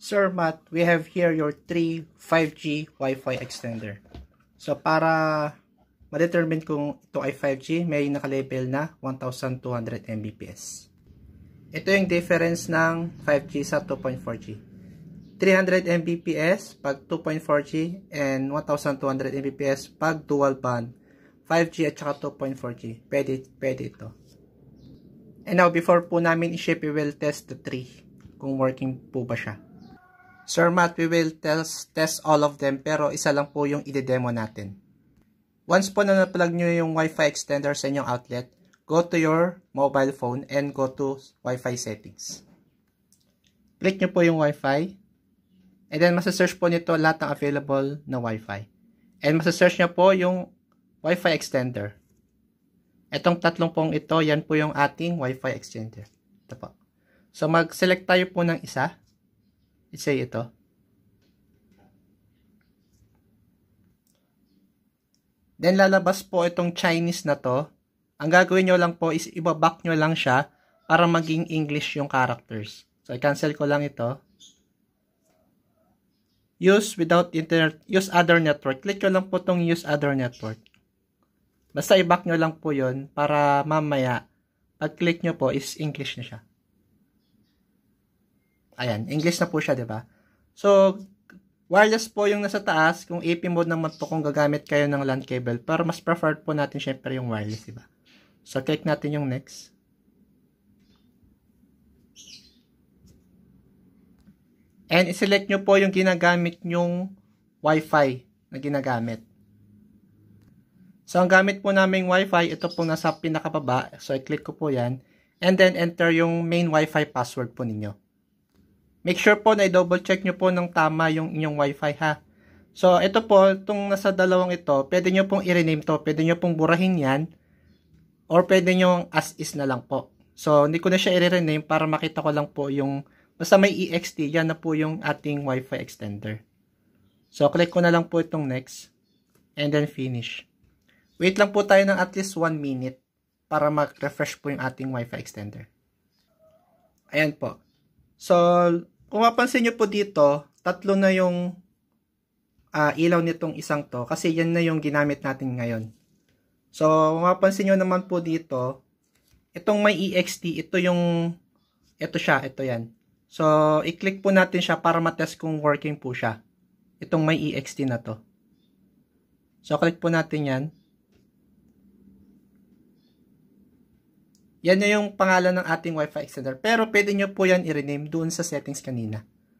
Sir Matt, we have here your 3 5G Wi-Fi extender. So para ma-determine kung ito ay 5G, may naka-label na 1200 Mbps. Ito yung difference ng 5G sa 2.4G. 300 Mbps pag 2.4G and 1200 Mbps pag dual band 5G at saka 2.4G. Pwede ito. And now, before po namin i-ship, we will test the 3 kung working po ba siya. Sir Matt, we will test all of them pero isa lang po yung i-demo natin. Once po na na-plug nyo yung Wi-Fi extender sa inyong outlet, go to your mobile phone and go to Wi-Fi settings. Click nyo po yung Wi-Fi and then masasearch po nito lahat ng available na Wi-Fi. And masasearch nyo po yung Wi-Fi extender. Itong tatlong pong ito, yan po yung ating Wi-Fi extender. Ito po. So mag-select tayo po ng isa. Let's say ito. Then lalabas po itong Chinese na to. Ang gagawin nyo lang po is ibaback nyo lang siya para maging English yung characters. So i-cancel ko lang ito. Use without internet, use other network. Click nyo lang po itong use other network. Basta i-back nyo lang po yun para mamaya pag-click nyo po is English na siya. Ayan, English na po siya, diba? So, wireless po yung nasa taas. Kung AP mode naman to kung gagamit kayo ng LAN cable. Pero mas preferred po natin syempre yung wireless, diba? So, click natin yung next. And i-select nyo po yung ginagamit nyong Wi-Fi na ginagamit. So, ang gamit po naming Wi-Fi, ito po nasa pinakababa. So, i-click ko po yan. And then, enter yung main Wi-Fi password po ninyo. Make sure po na i-double check nyo po ng tama yung inyong Wi-Fi ha. So, ito po, itong nasa dalawang ito, pwede nyo pong i-rename to. Pwede nyo pong burahin yan. Or pwede nyo as is na lang po. So, hindi ko na siya i-rename para makita ko lang po yung, basta may EXT, yan na po yung ating Wi-Fi extender. So, click ko na lang po itong next. And then finish. Wait lang po tayo ng at least 1 minute para mag-refresh po yung ating Wi-Fi extender. Ayan po. So, kung mapansin nyo po dito, tatlo na yung ilaw nitong isang to kasi yan na yung ginamit natin ngayon. So, kung mapansin nyo naman po dito, itong may EXT, ito siya, ito yan. So, i-click po natin siya para matest kung working po siya. Itong may EXT na to. So, click po natin yan. Yan na yung pangalan ng ating Wi-Fi extender. Pero pwede nyo po yan i-rename doon sa settings kanina.